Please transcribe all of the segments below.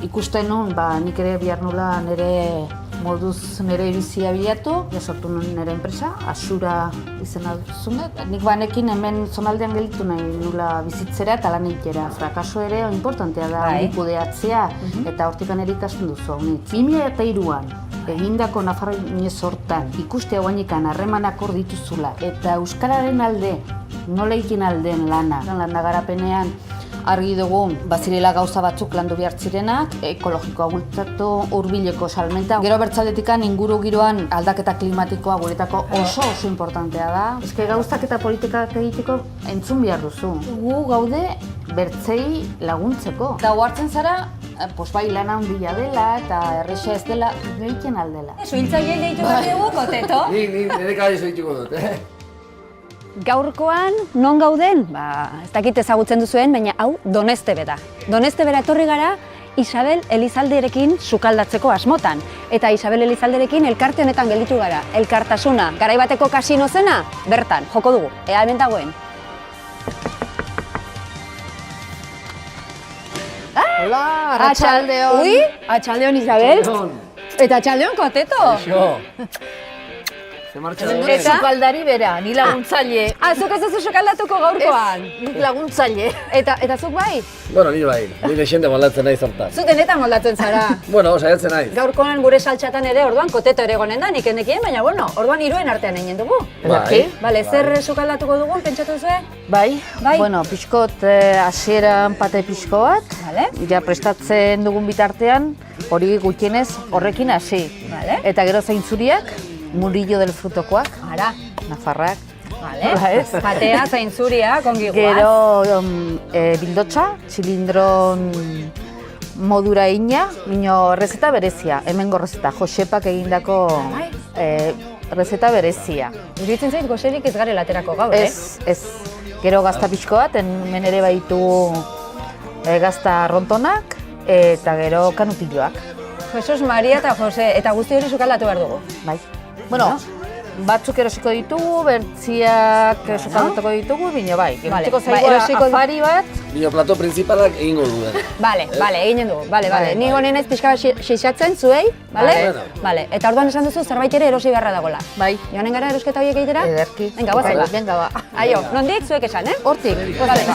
ikusten nun, nik ere behar nula nire moduz nire bizia bilatu, sortu nun nire enpresa, Asura izena duzunet. Nik banekin hemen zonaldean gelditu nahi nula bizitzera eta lan egitera. Frakaso ere importantea da, hori kudeatzea, eta hortikan ere ikasten duzu. 2003an egindako Nafarroa sortan ikuste hauanikan harremanak hor dituzula eta euskararen alde, nola egin aldeen lana garapenean, argi dugu, bazirela gauza batzuk landu behar zirenak, ekologikoa bultzatu, hurbileko salmenta. Gero bertzaldetikan inguru giroan aldaketa klimatikoa guretako oso importantea da. Eske gauzak eta politikak egiteko entzun behar duzu. Gu gaude bertzei laguntzeko. Eta ohartzen zara, bai lana handia dela eta erresa ez dela, egiten aldela. Suhiltzaile deitu bat dugu, Koteto? Nik nire kari zuhituko dut, Gaurkoan non gauden? Ez dakit ezagutzen duzuen, baina hau Donestebe da. Donestebera etorri gara Isabel Elizalderekin sukaldatzeko asmotan. Eta Isabel Elizalderekin elkarte honetan gelditu gara. Elkartasuna, garaibateko kasino zena, bertan, joko dugu. Ea hemen dagoen. Hola, arratsaldeon. Ui, atxaldeon Isabel. Eta atxaldeon Koteto. Ni sukaldari bera, ni laguntzaile. Zuk ez duzu sukaldatuko gaurkoan? Nik laguntzaile. Eta zuk bai? Bueno, nire bai, nire xente moldatzen nahi zortan. Zu denetan moldatzen zara. Bueno, saiatzen nahi. Gaurkoan gure saltxatan ere, orduan Koteto ere gonen da, nik endekien, baina bueno, orduan hiruen artean egin dugu. Bale, zer sukaldatuko dugun, pentsatu zuen? Bai, bueno, pixkot hasieran pate pixko bat. Ja prestatzen dugun bitartean, hori gutienez horrekin hasi. Eta gero zaintzuriak, Murillo del Frutokoak, Nafarrak. Patea, zainzuria, kongi guaz. Gero bildotxa, txilindron modura ina, minio rezeta berezia, hemengo rezeta, Josepak egindako rezeta berezia. Iruditzen zait, goxerik ez garela aterako gaur, Ez. Gero gazta pixko bat, hemen ere baitu gazta rontonak, eta gero kanutilloak. Jesus Maria eta Jose, eta guzti hori sukaldatu behar dugu. Bai. Bueno, batzuk erosiko ditugu, bertziak sukaldatuko ditugu, bine bai. Gertiko zaigu afari bat. Bino plato principalak egingo duen. Bale, eginen dugu, bale. Ni gonen ez pixka bat xeixatzen zuei, bale? Eta orduan esan duzu zerbait ere erosi beharra dagoela. Bai. Joanen gara erosketa horiek egitera? Ederki. Venga, guazen. Venga, ba. Aio, nondik zuek esan, Hortik. Bale,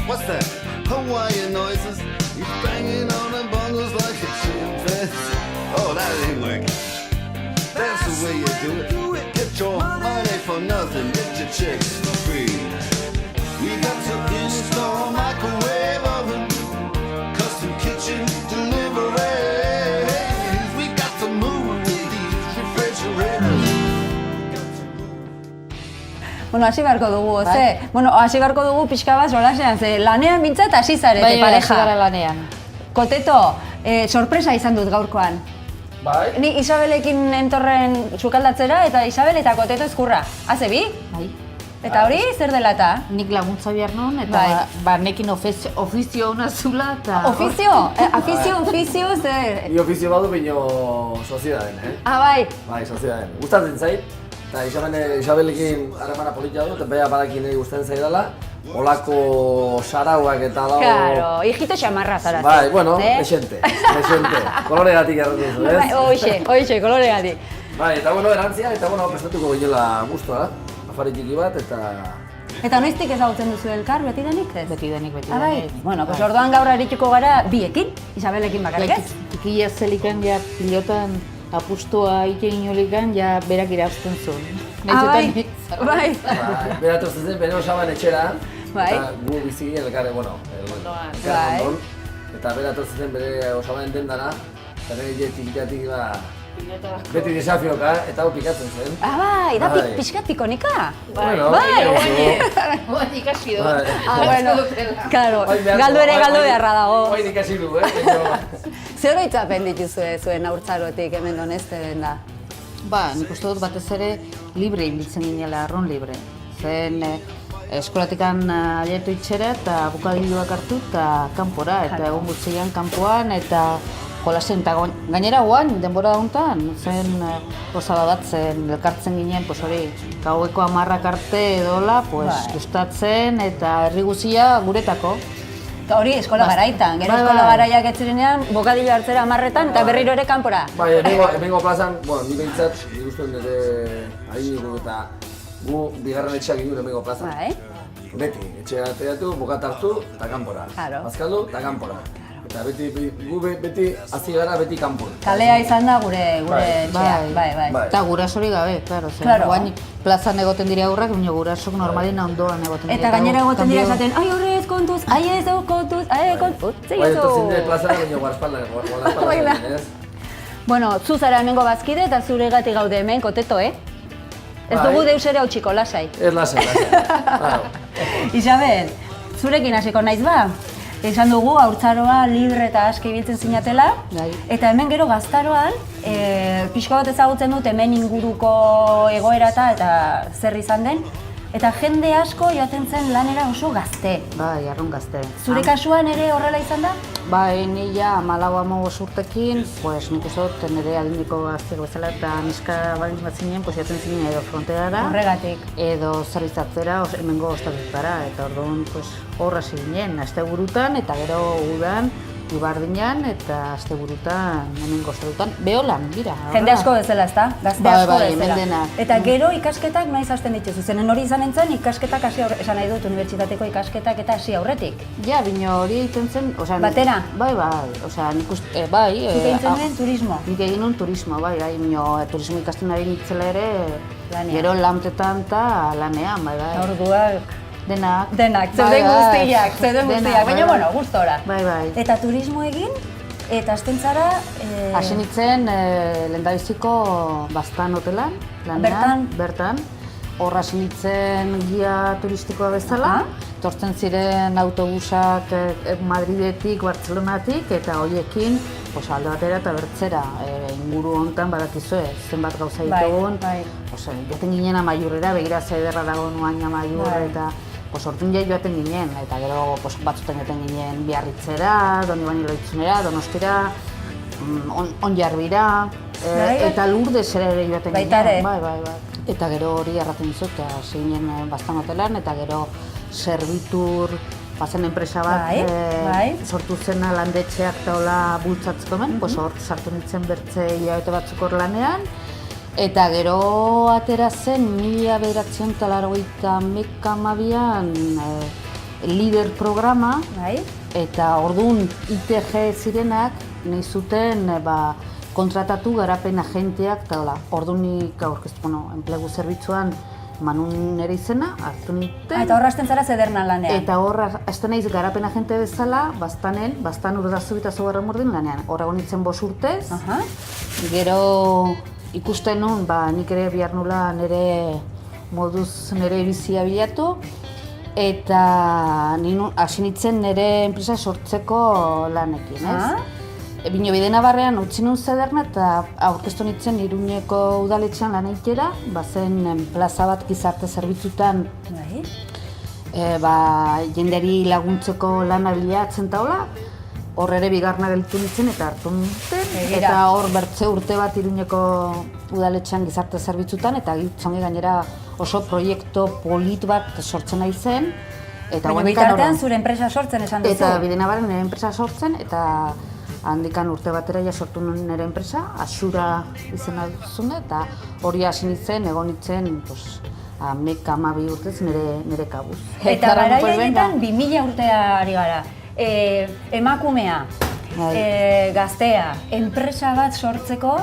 What's that? Hawaiian noises. He's banging on the bongos like a chimpanzee. Oh, that ain't working. That's the way you do it. Get your money for nothing. Get your chicks for free. We got to install microwave oven, custom kitchen deliveries. We got to move these refrigerators. Bueno, hasi beharko dugu, ze? Bueno, hasi beharko dugu pixka bat solasean, ze lanean bintzat hasi zarete pareja. Bai, hasi gara lanean. Koteto, sorpresa izan dut gaurkoan. Bai? Ni Isabelekin entorren sukaldatzera eta Isabel eta Koteto ezkurra. Haze bi? Bai. Eta hori, zer dela eta? Nik laguntza behar nun, eta nekin ofizio hona zula, eta... Ofizio? Ofizio, zer? Ni ofizio badu bino soziedaden, Bai. Bai, soziedaden. Gustatzen zait, eta Isabelekin harremana politia dut, eta beha badakin niri gustatzen zaidala. Olako sarauak eta dago... Claro, hijito xamarra zara. Bai, bueno, esente. Koloregatik erratu zu, ez? Hoxe, koloregatik. Bai, eta bueno, erantzia, eta bueno, prestatuko ginela guztua, afari txiki bat, Eta noiztik ezagutzen duzu elkar, betidanik ez? Betidanik. Bai. Bueno, pues orduan gaur arituko gara biekin, Isabelekin bakarrik ez? Tikilla zelikan ja pilotan apustua egin inolikan ja berak irabazten zuen. Bai. Beratu zen, bere osaban etxera, Bai. eta gu bizi elkarre, Bai. Eta beratu zen bere osaban dendana, eta nire txikitatik beti desafioka, eta hau pikatzen zen. Bai, da pixkat pikonika. Bueno, Bai, ikasi du. Bueno, claro, galdu ere galdu beharra dago. Oin ikasi du, Zer oroitzapen dituzue zuen haurtzarotik hemen Donezten da? Nik uste dut batez ere libre ibiltzen ginela, arron libre. Zen eskolatikan aietu itxera eta bukadiluak hartu eta kanpora, eta egun gutxian kanpoan eta jolasen, eta gainera guan, denbora dauntan, zen gozada bat zen, elkartzen ginen, hori, gaueko 10 arte edola, gustatzen eta herri guzia guretako. Eta hori eskola garaitan, gero eskola garaiak etzirenean, bokadilo hartzera 10etan eta berriro ere kanpora. Bai, hemengo plazan, ni behintzat, nik uste nire adiniku eta gu bigarren etxeak ginen hemengo plazan. Beti, etxea teatu, bokat hartu eta kanpora. Bazkaldu eta kanpora. Eta beti hazi gara beti kanpon. Kalea izan da gure etxea, bai. Eta gurasori gabe, claro. Guain plazan egoten dira aurrak, baina gurasok normalina ondoan egoten dira. Eta gainera egoten dira esaten, ai horrez kontuz, ai ez kontuz, ai kontuz, Bai, eta zindire plazara baina guarespalda ez? Bueno, zu zara hemengo bazkide eta zure gati gaude hemen, koteto, Ez dugu deus ere hautsiko, lasai. Ez lasai. Isabel, zurekin hasiko naiz ba? Esan dugu, haurtzaroa libre eta aski ibiltzen zinatela, eta hemen gero gaztaroan, pixka bat ezagutzen dut hemen inguruko egoera eta zer izan den, eta jende asko joaten zen lanera oso gazte. Bai, arrun gazte. Zure kasuan ere horrela izan da? Bai, ni ja 14-15 urtekin, nik uste dut nire adineko gazteko bezala eta neska balin bat zinen, joaten zinen edo fronterara. Horregatik. Edo zerbitzatzera, hemengo ostatutara, eta orduan horra zinen, asteburutan eta gero udan, Ibardinan eta asteburutan hemengo ostatutan, beholan, dira. Jende asko bezala, ezta? Gazte asko bezala. Eta gero ikasketak noiz hasten dituzu, zenen hori izan nintzen ikasketak hasi esan nahi dut, unibertsitateko ikasketak eta hasi aurretik. Ja, bino hori egiten zen, batera? Bai, nik uste, bai. Zuk egin zenuen turismo? Nik egin nuen turismo, bai, turismo ikasten ari nintzela ere, gero lantetan eta lanean, bai. Orduak. Denak, zeuden guztiak, baina bueno, gustora. Bai. Eta turismo egin, eta hasten zara... Hasi nintzen lehendabiziko Baztan hotelan, lanean, bertan. Horra hasi nintzen guia turistikoa bezala, tortzen ziren autobusak Madridetik, Bartzelonatik, eta horiekin alde batera eta bertzera. Inguru honetan badakizue, zenbat gauza ditugun. Joaten ginen Amaiurrera, begira zederra dago nuain Amaiur, eta hortin joaten ginen, eta gero batzuten joaten ginen Biarritzera, Donibane Loitzunera, Donostira, Onjarbira, eta Lurdesera ere joaten ginen. Bai. Eta gero hori erraten dizut, hasi ginen Baztan hotelan, eta gero Servitur, bazen enpresa bat sortu zena landetxeak eta hola bultzatzeko hemen, hor sartu nintzen bertze hilabete batzuk hor lanean. Eta gero atera zen 1982an Lider programa, eta orduan ITG zirenak nahi zuten kontratatu garapen agenteak, eta orduan nik aurkeztu, enplegu zerbitzuan Manun nire izena, hartu nintzen. Eta horra hasten zara zedernan lanean? Eta horra hasten naiz garapen agente bezala, Baztan Urdazubita Zugarra Mordin lanean. Horra nintzen 5 urtez, gero ikusten nun, nik ere bihar nula nire moduz nire bizia bilatu, eta hasi nintzen nire enpresa sortzeko lanekin, ez? Bino Bidenabarrean utzi nun Zederna eta aurkeztu nintzen Iruñeko udaletxean lan egitera, bazen plaza bat gizarte zerbitzutan jendeari laguntzeko lana bilatzen taola, hor ere bigarna gelditu nintzen eta hartu nintzen, eta hor bertze urte bat Iruñeko udaletxean gizarte zerbitzutan, eta gitzongi gainera oso proiektu polit bat sortzen nahi zen. Baina bitartean zure enpresa sortzen esan duzu? Eta Bidenabarren nire enpresa sortzen, eta handikan urte batera sortu nuen nire enpresa, Asura izena duzune, eta hori hasi nintzen, egon nintzen Ameka 12 urtez nire kabuz. Eta garaietan 2000 urtea ari gara. Emakumea, gaztea, enpresa bat sortzeko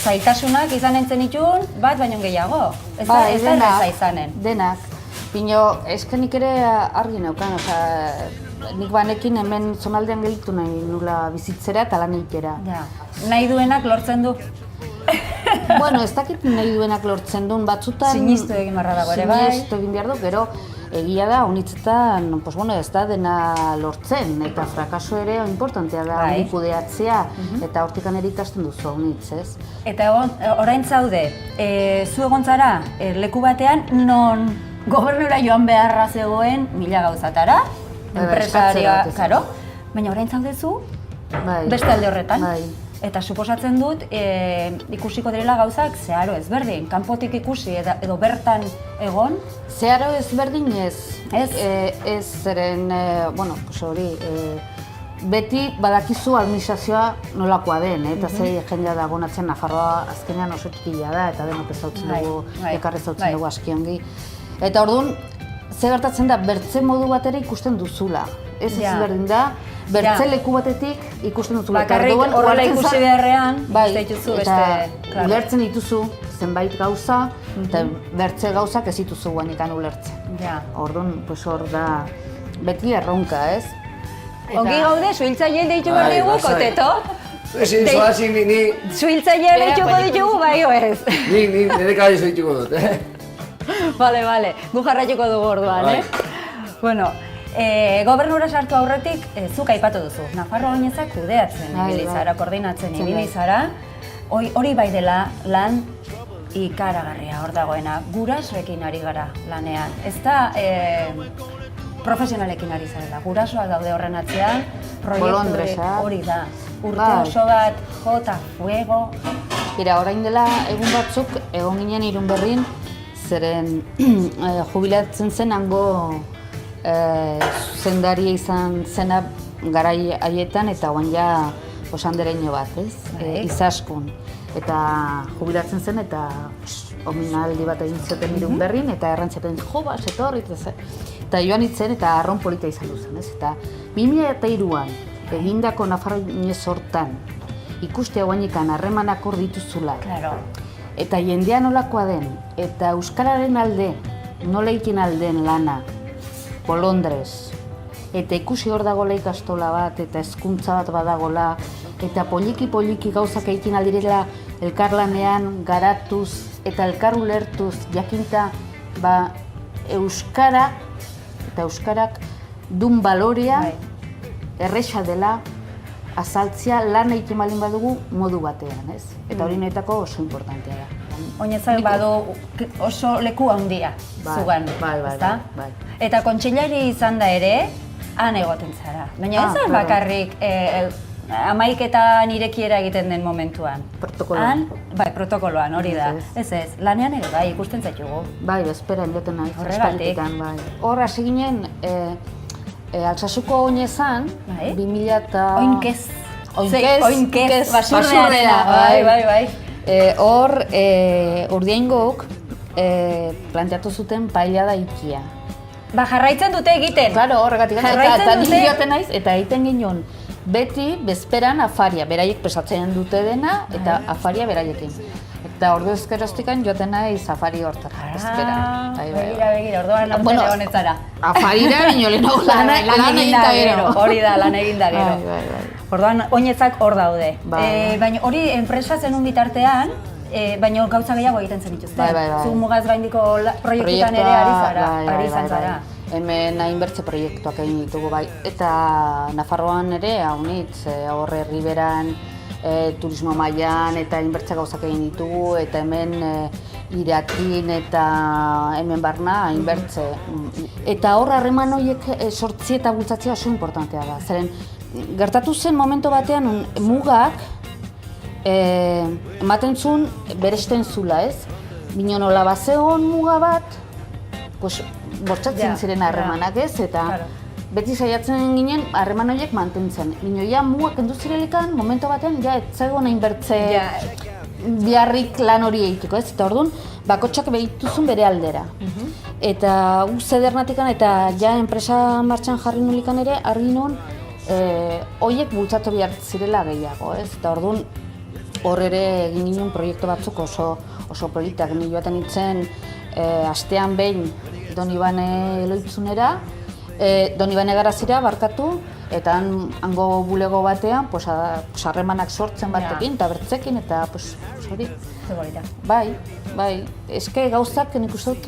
zailtasunak izan entzen itun, bat baino gehiago. Ez da erreza izanen. Denak. Bino, eskenik ere argi neukan, nik banekin hemen zonaldean gelditu nahi nula bizitzera eta lan egitera. Nahi duenak lortzen du. Bueno, ez dakit nahi duenak lortzen duen batzutan... Sinistu egin barra dago ere bai. Sinistu egin behar du, gero egia da, honitzetan, ez da dena lortzen, eta frakaso ere importantea da honi kudeatzea, eta hortikan ere ikasten duzu honitz, ez? Eta orain zaude, zu egon zara leku batean, non gobernura joan beharra zegoen 1000 gauzatara, enpresarioa, karo, baina orain zaudezu, beste alde horretan. Eta suposatzen dut, ikusiko direla gauzak zeharo ezberdin, kanpotik ikusi edo bertan egon? Zeharo ezberdin ez. Ez zeren, hori, beti badakizu administrazioa nolakoa den, eta zei jendea dagonatzen Nafarroa azkenean oso txikila da, eta denok ezautzen dugu, ekarri ezautzen dugu askiongi. Eta orduan, ze gertatzen da, bertze modu bat ere ikusten duzula. Ez ezberdin da, bertze leku batetik ikusten duzula. Bakarrik horrela ikusi beharrean, uste dituzu beste... Eta ulertzen dituzu zenbait gauza, eta bertze gauzak ez dituzu guanikan ulertzen. Orduan, hor da, beti erronka, ez? Ongi gaude, suhiltzaileen deitu behar dugu, Koteto? Suhiltzaileen deituko ditugu, bai o ez? Ni nire kabaio dituko dut, Bale, gu jarraituko dugu orduan, Bueno, gobernura sartu aurretik, zuk aipatu duzu. Nafarroa oinezak kudeatzen ibili zara, koordinatzen ibili zara. Hori bai dela lan ikaragarria hor dagoena. Gurasoekin ari gara lanean. Ez da profesionalekin ari zarela. Gurasoak daude horren atzean, proiektu hori da. Urte oso bat, jota, fuego... Orain dela egun batzuk egon ginen Irunberrin, zeren jubilatzen zen hango zuzendaria izan zena garai haietan eta oan ja osandereño bat, ez? Izaskun. Eta jubilatzen zen eta ominaldi bat egin zioten Irunberrin eta errantzaten setorri, eta joan itzen eta arron polita izan duzen, ez? Eta 2003an egindako Nafarroa hortan ikustea guainikan harremanak hor dituzula. Eta jendea nolakoa den, eta euskararen alde, nola egiten alden lana, bolondrez. Eta ikusi hor dagoela ikastola bat, eta hezkuntza bat badagola, eta poliki gauzak egiten aldirela elkarlanean garatuz, eta elkar ulertuz, jakinta, euskara, eta euskarak dun balorea, erresa dela, azaltzea lan egiten balin badugu modu batean, ez? Eta hori netako oso importantea da. Oinezak badu oso leku handia zugan, ezta? Eta kontseilari izan da ere, han egoten zara. Baina ez da bakarrik amaiketan irekiera egiten den momentuan. Protokoloan. Bai, protokoloan, hori da. Ez, lanean ere bai, ikusten zaitugu. Bai, bezperan joten nahi. Horregatik. Hor hasi ginen, Altsasuko oinezan, 2000 eta... Oinkez, basurrearena, bai. Hor, Urdiaingok planteatu zuten paellada ikia. Jarraitzen dute egiten. Claro, horregatik. Eta nik joten naiz, eta egiten ginen beti bezperan afaria, beraiek pesatzen dute dena, eta afaria beraiekin. Eta ordu ezkeroztikan joten naiz afari hortara, bezperan. Begira, orduan antzen egonetzara. Afarira, bino lehenago lan egin da gero. Hori da, lan egin da gero. Orduan, oinetzak hor daude. Baina hori enpresa zenun bitartean, baina gauza gehiago egiten zen dituzte. Zu mugaz gaindiko proiektutan ere ari izan zara. Hemen hainbertze proiektuak egin ditugu bai. Eta Nafarroan ere, haunitz, horre Riberan, turismo mailan eta hainbertze gauzak egin ditugu, eta hemen Irakin eta hemen barna hainbertze. Eta hor harreman horiek sortzi eta bultzatzea oso importantea da. Zeren, gertatu zen momentu batean mugak ematen zuen beresten zula, ez? Bino nola bazegon muga bat, bortzatzen ziren harremanak, ez? Eta beti saiatzen ginen harreman horiek mantentzen. Bino, mugak kendu zirelikan, momentu batean, ez zegoen hainbertze biharrik lan hori egiteko, ez? Eta orduan, bakotxak behituzun bere aldera. Eta zedernatik eta ja enpresa martxan jarri nulikan ere, argi nun, horiek bultzatu behar zirela gehiago, ez? Eta orduan, hor ere egin ginen proiektu batzuk oso politak. Ni joaten nintzen, astean behin Donibane Eloitzunera, Donibane Garazira barkatu, eta hango bulego batean harremanak sortzen batekin, eta bertzekin, eta hori. Bai, eske gauzak nik uste dut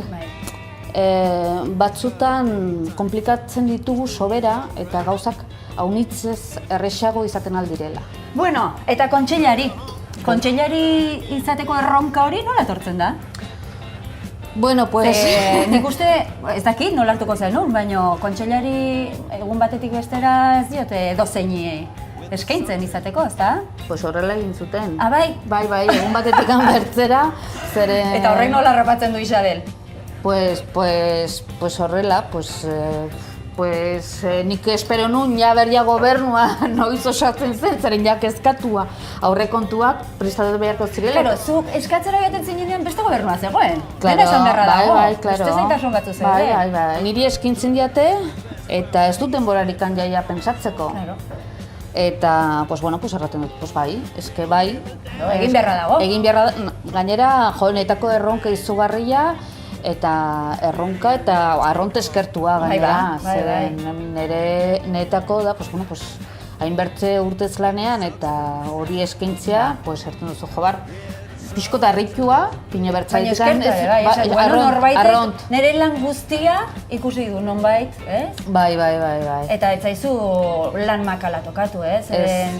batzutan komplikatzen ditugu sobera, eta gauzak haunitzez errexago izaten aldirela. Bueno, eta kontseilari izateko erronka hori nola etortzen da? Bueno, pues... Nik uste, ez dakit nola hartuko zenun, baina kontseilari egun batetik bestera ez diote dozeini eskaintzen izateko, ezta? Pues horrela egin zuten. Ah, bai? Bai, egun batetik bertzera, zeren... Eta horrek nola harrapatzen du Isabel? Pues horrela, nik espero nun ja berria gobernua noiz osatzen zen, zeren ja kezkatua aurrekontuak prestatu beharko zirela. Claro, zuk eskatzera joaten zinean beste gobernua zegoen. Claro, dena esan beharra dago. Claro. Beste zaintasun batzu zegoen. Bai. Niri eskintzen diate eta ez dut denborarik jaia pentsatzeko. Claro. Eta, erraten dut, bai, eske bai. Egin beharra dago. Egin beharra da, gainera, joenetako erronka izugarria, eta erronka eta arronte eskertua gainera, zeren niretako da, hainbertze urtez lanean eta hori eskaintzea, erten duzu jobar, pixko eta harritua, pino bertzailetan, norbaitek nire lan guztia ikusi du nonbait, ez? Bai. Eta ez zaizu lan makala tokatu, ez?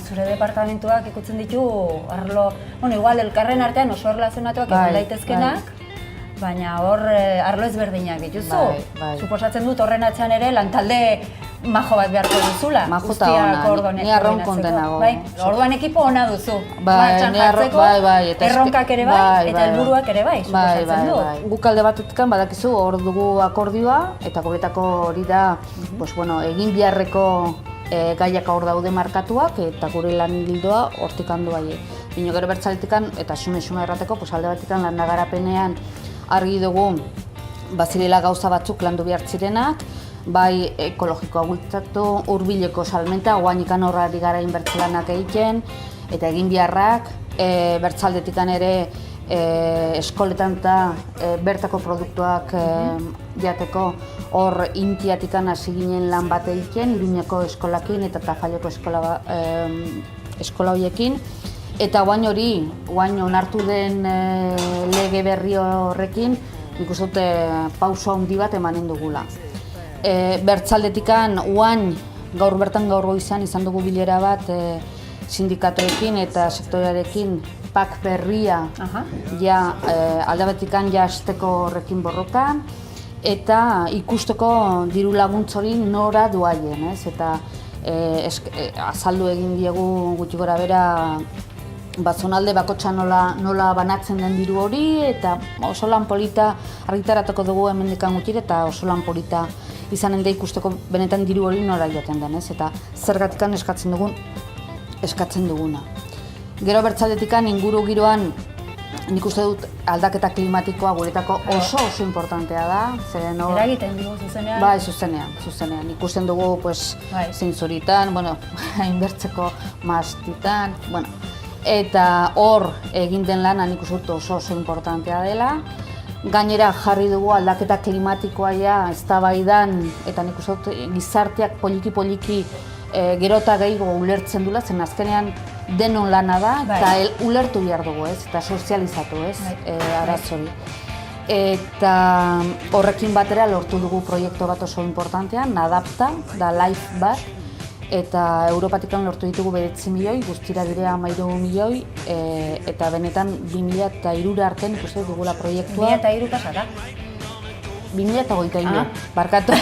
Zure departamentuak ikutzen ditu, igual elkarren artean oso erlazionatuak egon daitezkenak, baina hor arlo ezberdinak dituzu. Suposatzen dut horren atzean ere lantalde majo bat beharko duzula. Majo eta ona, ni arron kontenago. Orduan ekipo ona duzu. Martxan jartzeko, erronkak ere bai, eta helburuak ere bai, suposatzen du. Guk alde batetik badakizu hor dugu akordioa, eta guretako hori da egin beharreko gaiak hor daude markatuak, eta gure lan gildoa hortik handu bai. Bino gero bertzaletik eta xume errateko, alde batetik landa garapenean argi dugu bazirela gauza batzuk landu behar zirenak, bai ekologikoa bultzatu, hurbileko salmenta, guainikan horrari gara inbertzelanak egiten, eta egin beharrak, bertzaldetik ere eskoletan eta bertako produktuak jateko hor Intiatik hasi ginen lan bat egiten, Iruñeko eskolakin eta Tafalleko eskola horiekin. Eta guain onartu den lege berri horrekin, nik uste dut pauso handi bat emanen dugula. Bertzaldetikan gaur bertan gaur goizan izan dugu bilera bat sindikatoekin eta sektorearekin PAK berria alde batikan hasteko horrekin borrokan, eta ikusteko diru laguntza hori nora duaien, ez? Eta azaldu egin diegu gutxi gora bera zonalde bakotxa nola banatzen den diru hori, eta oso lan polita argitaratako dugu hemendikan gutxire, eta oso lan polita izanen da ikusteko benetan diru hori nora joaten den, ez? Eta zergatikan eskatzen duguna. Gero bertzaldetikan inguru giroan nik uste dut aldaketa klimatikoa guretako oso importantea da. Eragiten dugu zuzenean? Bai, zuzenean. Ikusten dugu zintzuritan, hainbertzeko mastitan, eta hor egin den lana nik uste dut oso importantea dela. Gainera jarri dugu aldaketa klimatikoa eztabaidan, eta nik uste dut gizarteak poliki gero eta gehiago ulertzen dula, zen azkenean denon lana da, eta ulertu behar dugu, eta sozializatu, arazori. Eta horrekin batera lortu dugu proiektu bat oso importantea, Nadapta, da life bat, eta Europatik lortu ditugu 9 milioi, guztira dire 13 milioi, eta benetan 2003 arte ikuste dugula proiektua. 2003 pasata? 2023, barkatu.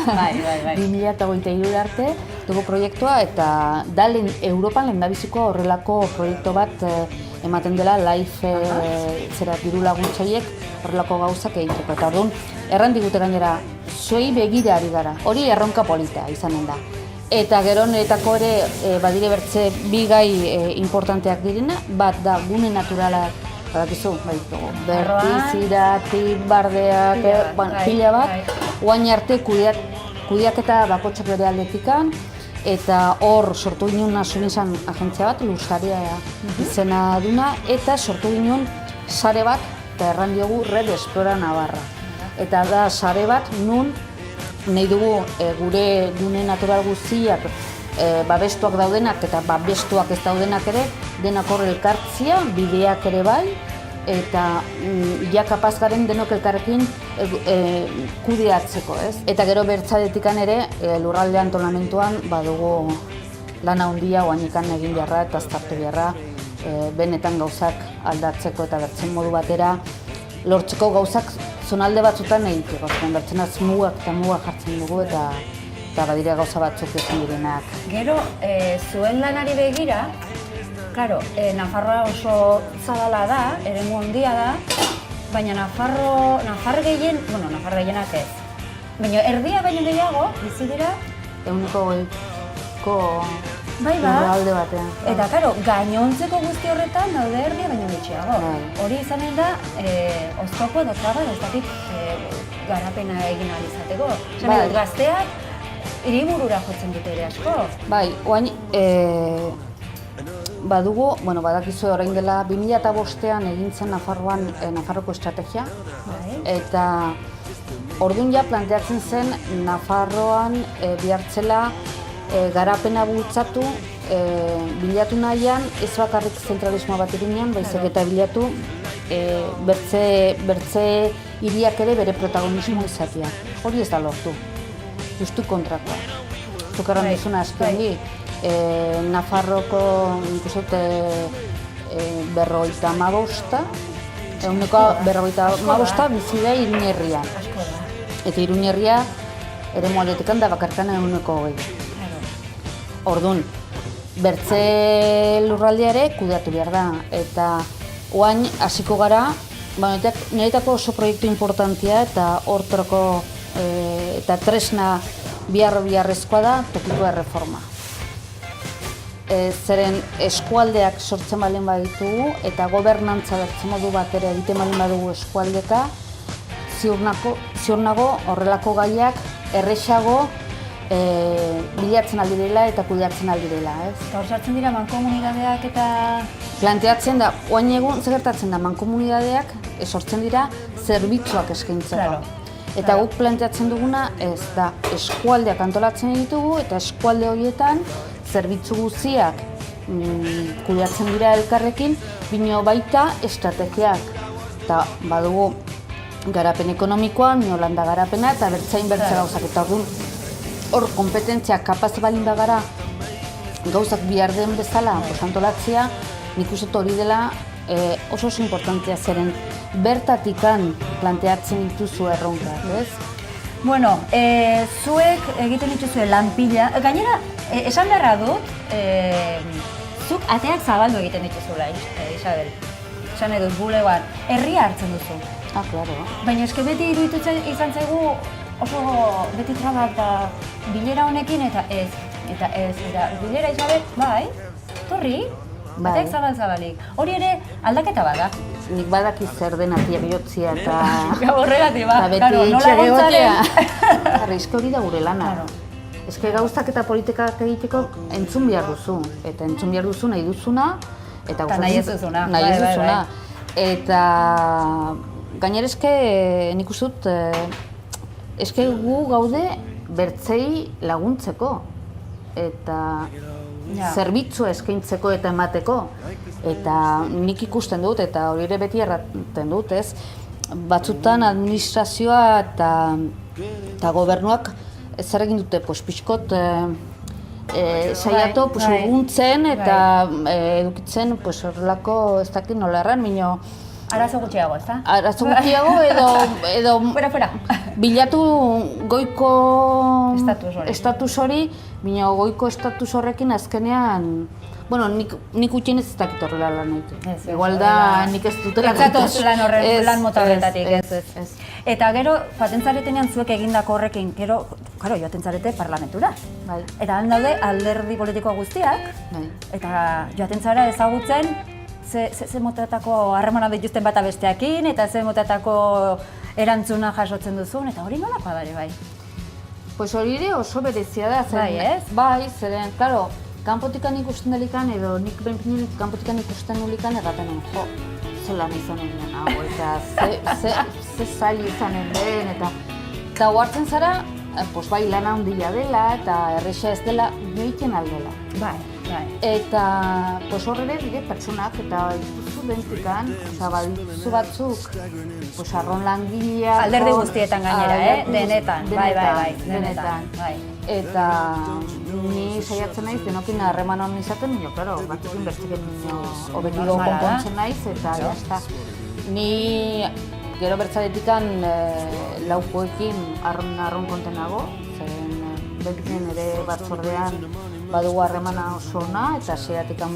Bai. 2023 arte dugu proiektua, eta da Europan lehendabiziko horrelako proiektu bat ematen dela life diru laguntzaiek horrelako gauzak egiteko. Eta orduan, erran digute gainera, zuei begira ari gara, hori erronka polita izanen da. Eta gero niretako ere badire bertze bi gai importanteak direna, bat da gune naturalak, badakizu, bertizirati, bardeak, pila bat, oain arte kudeaketa bakotxak bere aldetikan, eta hor sortu ginen Nasonizan agentzia bat, Lursarea izena duna, eta sortu ginen sare bat, eta erran diogu Red Explora Navarra. Eta da sare bat nun nahi dugu gure gune natural guztiak babestuak daudenak eta babestuak ez daudenak ere, denak hor elkartzia, bideak ere bai, eta ja kapaz garen denok elkarrekin kudeatzeko, ez? Eta gero bertzadetikan ere, lurralde antolamentuan badugu lana handia oainikan egin beharra eta aztartu beharra, benetan gauzak aldatzeko eta bertzen modu batera, lortzeko gauzak zonalde batzutan egiteko, bertzenaz mugak eta mugak jartzen dugu eta badira gauza batzuk ezin direnak. Gero, zuen lanari begira, claro, Nafarroa oso zabala da, eremu handia da, baina Nafar gehienak ez. Baina erdia baino gehiago, bizi dira? 100ko lurralde batean. Eta, claro, gainontzeko guzti horretan daude erdia baino gutxiago. Hori izanen da, oztopo edo traba ez dakit garapena egin ahal izateko. Gazteak hiriburura jotzen dute ere asko. Bai, oain badugu, badakizu orain dela 2005ean egin zen Nafarroan Nafarroko estrategia, eta orduan ja planteatzen zen Nafarroan bihartzela garapena bultzatu, bilatu nahian, ez bakarrik zentralismoa bat eginean, baizik eta bilatu bertze hiriak ere bere protagonismo izatea. Hori ez da lortu, justu kontrakoa. Zukarran duzuna azkengi, Nafarroko ikusute 55, ehuneko 55 bizi da Iruñerrian. Eta Iruñerria eremu aldetikan da bakarkan 120. Orduan, bertze lurraldea ere kudeatu behar da, eta oain hasiko gara, niretako oso proiektu importantea eta hortroko eta tresna biharrezkoa da tokiko erreforma. Zeren eskualdeak sortzen baldin baditugu eta gobernantza bertzen modu bat ere egiten baldin badugu eskualdeka, ziur nago horrelako gaiak errexago bilatzen aldirela eta kudeatzen aldirela, ez? Eta hor sartzen dira mankomunidadeak eta... Planteatzen da, oain egun zer gertatzen da, mankomunidadeak sortzen dira zerbitzuak eskaintzeko. Eta guk planteatzen duguna ez da eskualdeak antolatzen ditugu eta eskualde horietan zerbitzu guztiak kudeatzen dira elkarrekin, bino baita estrategiak. Eta badugu garapen ekonomikoa, Holanda garapena eta bertzain gauzak. Eta hor kompetentziak kapaz balin bagara gauzak bihar den bezala antolatzea, nik uste hori dela oso importantea zeren bertatikan planteatzen dituzu erronkak, ez? Bueno, zuek egiten dituzue lan pila, gainera, esan beharra dut, zuk ateak zabaldu egiten dituzula, Isabel. Esan eduz, bulegoan, herria hartzen duzu. Claro. Baina eske beti iruditzen izan zaigu oso beti traba eta bilera honekin eta ez. Eta bilera Isabel, bai, torri, ateak zabalik. Hori ere aldaketa bada. Nik badaki zer den atia bihotzia eta... Horregatik, ba, nola gontzaren. Eske hori da gure lana. Eske gauzak eta politikak egiteko entzun behar duzu. Eta entzun behar duzu nahi duzuna. Eta nahi ez duzuna. Nahi ez duzuna. Eta gainera eske nik uste dut, eske gu gaude bertzei laguntzeko. Eta zerbitzua eskaintzeko eta emateko. Eta nik ikusten dut, eta hori ere beti erraten dut, ez? Batzutan administrazioa eta gobernuak zer egin dute, pixkot saiatu urguntzen eta edukitzen horrelako ez dakit nola erran, minio... Arazo gutxiago, ez da? Arazo gutxiago edo... Fuera. Bilatu goiko estatus hori, minio goiko estatus horrekin azkenean... Bueno, nik utxien ez dakit horrela lan egiten. Igual da nik ez dutela egiten. Lan mota horretatik, ez. Eta gero, patentzaretenean zuek egindako horrekin, gero claro, joaten zarete parlamentura. Bai. Eta han daude alderdi politiko guztiak, eta joaten zara ezagutzen ze motatako harremana dituzten bata besteakin, eta ze motatako erantzuna jasotzen duzun, eta hori nolakoa da ere bai? Pues hori ere oso berezia da, Bai, ez? Bai, zeren, claro, kanpotikan ikusten delikan, edo nik benpinik kanpotikan ikusten nulikan erraten jo, zelan izanen den hau, eta ze zail izanen den, eta huartzen zara, pues bai, lana handia dela, eta erresa ez dela, joiten aldela. Bai. Eta, pues horre dire pertsonak, eta ikustu dentikan, badizu batzuk, pues arron langilea... Alderdi guztietan gainera, denetan, bai, denetan. Eta ni saiatzen naiz, denokin harreman hon izaten, claro, batzukin bertziken obetigo konpontzen naiz, eta jazta. Ni gero bertzaretikan laukoekin arron kontenago, zeren betiken ere batzordean badugu harremana oso ona, eta seiatikan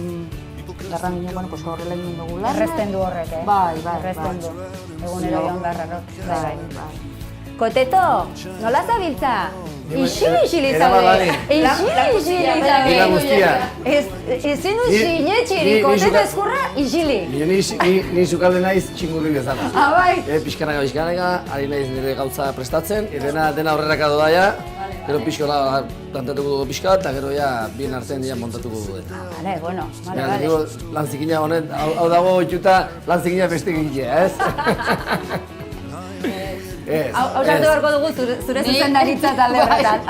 garran ginen, bueno, pues horrela egin dugu lan. Erresten du horrek, Bai. Erresten du. Egunero joan garrarok. Bai. Koteto, nola zabiltza? Ixili zaude. Ixili zaude. Ezin du sinetxiri, koteto ezkurra, ixili. Ni sukalde naiz txingurri bezala. Bai. Pixkanaka, ari naiz nire gauza prestatzen, dena aurreraka doa. Gero pixkola plantatuko dugu pixka, eta gero bien artean montatuko dugu. Bale, bueno, bale. Lan zikina honet, hau dago ituta lan zikina beste egitea, ez? Hau sartu beharko dugu zure zuzendaritza talde horretan.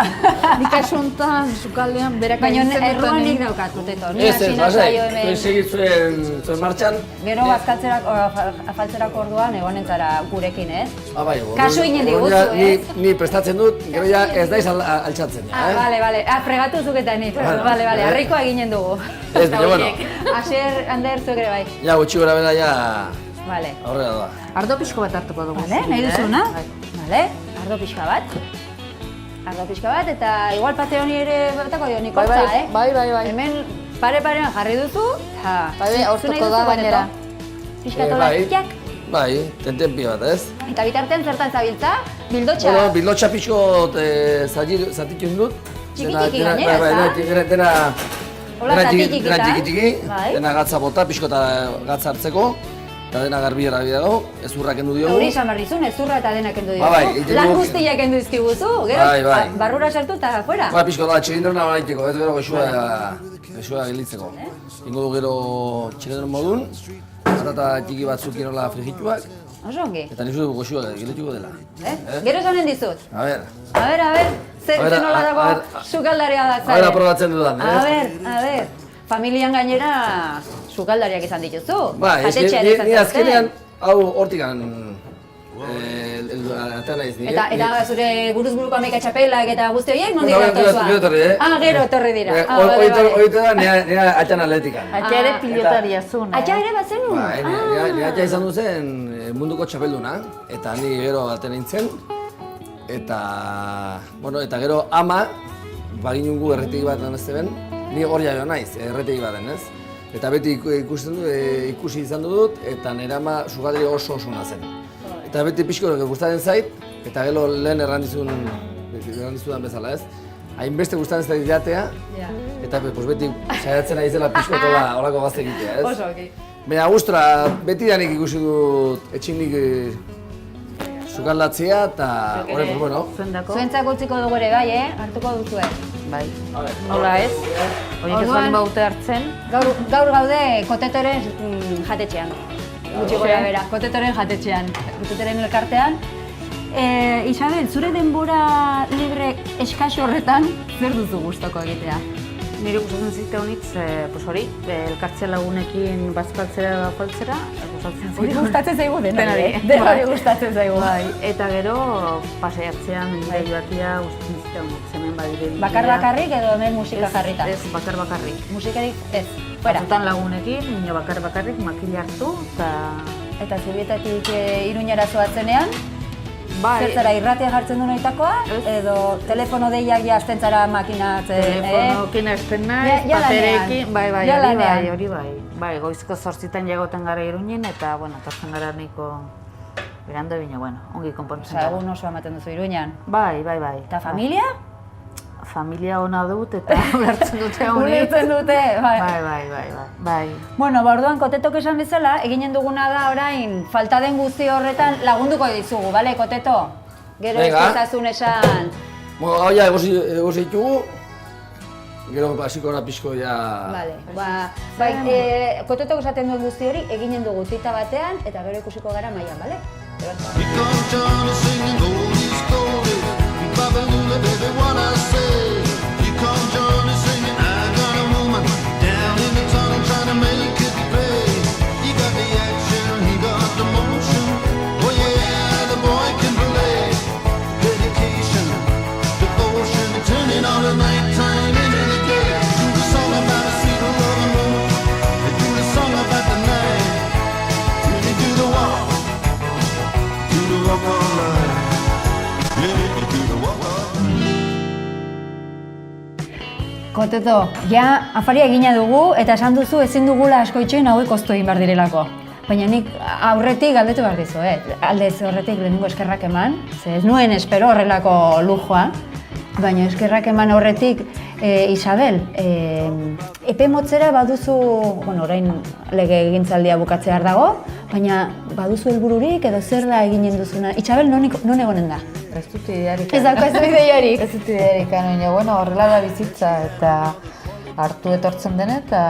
Nik asuntan, sukaldean, berak baina erruan nik daukat, Koteto. Ni hasi saio hemen. Segit zuen martxan. Gero afaltzerako orduan egonen zara gurekin, ez? Bai, kasu inen diguzu, ez? Ni prestatzen dut, gero ez daiz altxatzen. Bale. Fregatu zuk eta nik. Bale, harrikoa eginen dugu. Ez, baina, bueno. Asier, Ander, zuek ere bai. Gutxi gora bera, aurrera doa. Ardo pixko bat hartuko dugu. Bale, nahi duzuna? Bale, ardo pixka bat. Eta igual pate honi ere batako dio nik hortza, Bai. Hemen pare-parean jarri duzu, Bai, hortuko da gainera. Piskatolatiak. Bai, tentempi bat, ez? Eta bitartean zertan zabiltza? Bildotxa? Bildotxa pixko zatitu dut. Txiki-txiki gainera, Dena txiki-txiki. Dena gatza bota, pixko eta gatza hartzeko. Eta dena garbiera dago, ezurra kendu diogu. Hori izan behar dizun, ezurra eta dena kendu diogu. Lan guztiak kendu dizkiguzu, gero barrura sartu eta fuera. Pixko da, txilindrona banaiteko, ez gero goxua gelditzeko. Ingo du gero txilindron modun, patata txiki batzuk inola frigituak. Oso ongi. Eta nizu goxua geldituko dela. Gero esanen dizut. A ber. Zer nola dago sukaldaria da zaren. A ber, aprobatzen dudan, A ber. Familian gainera sukaldariak izan dituzu. Ni azkenean hau hortikan atea naiz nire. Eta zure buruz-buruko amaika txapelak eta guzti horiek non dira tozua? Gero etorri dira. Oitu da nire atxan atletikan. Atxa ere pilotaria zuen. Atxa ere bat zenun? Nire atxa izan duzen munduko txapelduna, eta ni gero atea nintzen. Eta gero ama, baginungu erretegi bat lan ez zeben. Ni hor jaio naiz, erretegi baten, ez? Eta beti ikusi izan dut, eta nire ama sukaldari oso nazen. Eta beti pixko gustatzen zait, eta gero lehen errandizudan bezala, ez? Hainbeste gustatzen zait jatea, eta beti saiatzen naizela pixko eta horako gazte egitea, ez? Oso, oki. Baina gustora, beti danik ikusi dut etxinik sukaldatzea, eta horrek, bueno. Zuentzako utziko dugu ere bai, hartuko duzue. Bai, nola ez? Horiek ez baldin baute hartzen. Gaur gaude Kotetoren jatetxean. Gutxi gora bera, Kotetoren jatetxean. Kotetoren elkartean. Isabel, zure denbora libre eskaxo horretan, zer duzu gustoko egitea? Nire gustatzen zite honitz, hori, elkartzea lagunekin bazkaltzera faltzera, hori gustatzen zaigu denari gustatzen zaigu. Eta gero, pasaiatzea, mendira joatia, gustatzen zite honitz, hemen badire. Bakar-bakarrik edo hemen musika jarrita? Ez, bakar-bakarrik. Musikarik ez, fuera? Batzutan lagunekin, nire bakar-bakarrik makila hartu, eta Zubietatik Iruñara zoatzenean? Zer zara, irratia jartzen du noitakoa, edo telefono deiak jazten zara makinatzen, Telefonokin hasten naiz, paperekin, hori bai. Bai, goizko 8 jagoten gara Iruñen, eta, tortzen gara nahiko berando bine, ongi konpontzen gara. Egun oso ematen duzu Iruñan. Bai. Eta familia? familia ona dut eta ulertzen dute honek. Ulertzen dute, Bai. Bueno, orduan Kotetok esan bezala, eginen duguna da orain falta den guzti horretan lagunduko dizugu, bale, Koteto? Gero ezazun esan... Bueno, hau ja egosi ditugu, gero hasiko gara pixko ja... Bai, Kotetok esaten duen guzti hori eginen dugu tita batean eta gero ikusiko gara mailan, bale? Koteto, ja afaria egina dugu eta esan duzu ezin dugula asko itxoin hauek oztu egin behar direlako. Baina nik aurretik galdetu behar dizu, aldez horretik lehenengo eskerrak eman, ze ez nuen espero horrelako lujoa, baina eskerrak eman horretik, Isabel, epe motzera baduzu, bueno, orain lege egintzaldia bukatzear dago, baina baduzu helbururik edo zer da eginen duzuna. Isabel, non egonen da? Ez dut idearik. Ez dauka ez dut ideiarik. Ez dut idearik, baina horrela da bizitza eta hartu etortzen den eta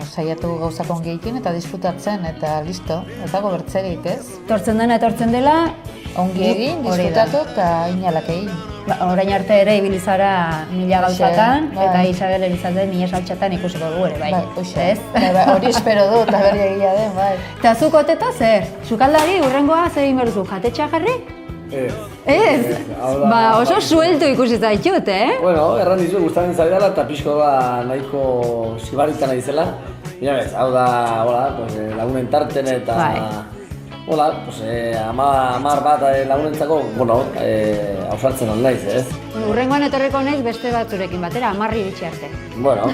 saiatu gauzak ongi egin eta disfrutatzen eta listo. Ez dago bertzerik, ez? Etortzen dena etortzen dela, ongi egin, disfrutatu eta inalak egin. Orain arte ere ibilizara 1000 gauzatan eta Isabel Elizalde 1000 saltxatan ikusiko dugu ere, bai. Hori espero dut, aberi egia den, bai. Eta zu Koteta zer? Sukaldari urrengoa zer egin behar duzu, jatetxea jarri? Ez? Ba, oso suelto ikusi zaitut, Bueno, erran dizu, gustatzen zaidala eta pixko nahiko sibarita nahi zela. Hau da, lagunen tarten eta... Hola, amar bat lagunentzako, hausartzen hon naiz, ez? Urrengoan etorreko naiz beste batzurekin batera, 10 iritsi arte. Bueno,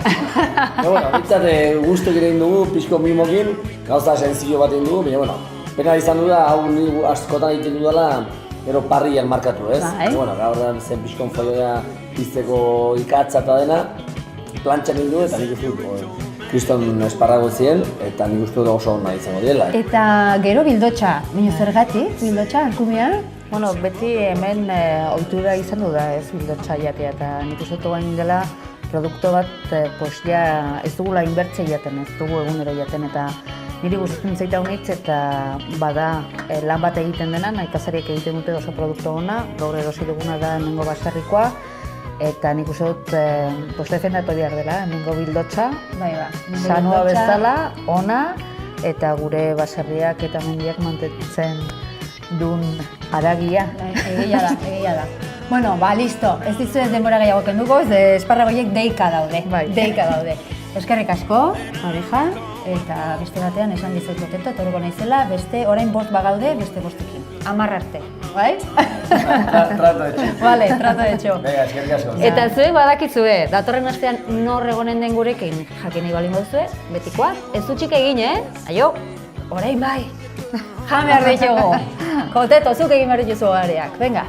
bitzat guztu egin dugu, pixko mimokin, gauza senzillo bat egin dugu, baina, pena izan du da, hau ni askotan egiten dudala, gero parrian markatu, ez? Gaur da zen pixkon folioa pizteko ikatza eta dena, plantxan egin du eta nik uste kriston esparrago zien, eta nik uste oso hona izango diela. Eta gero bildotxa, baina zergatik, bildotxa, alkumia? Bueno, beti hemen ohitura izan du da ez bildotxa jatea, eta nik uste guain dela produktu bat ez dugula inbertze jaten, ez dugu egunero jaten, eta niri gustatzen zaita honitz eta bada lan bat egiten dena, nekazariek egiten dute oso produktu ona, gaur erosi duguna da hemengo baserrikoa, eta nik uste dut defendatu behar dela, hemengo bildotxa, sanua bezala, ona, eta gure baserriak eta mendiak mantentzen duen haragia. Egia da. Bueno, listo, ez dizuet denbora gehiago kenduko, esparragoiek deika daude. Eskerrik asko, Marija, eta beste batean esan dizut Koteto, etorriko naizela, orain 5 bagaude, beste 5ekin. 10 arte, bai? Trato etxo. Vale, trato etxo. Venga, eskerrik asko. Eta zuek badakizue, datorren astean nor egonen den gurekin jakin nahi balin baduzue, betikoa, ez dutxik egin, Aio, orain bai. Jan behar ditugu. Koteto, zuk egin behar dituzu gareak, venga.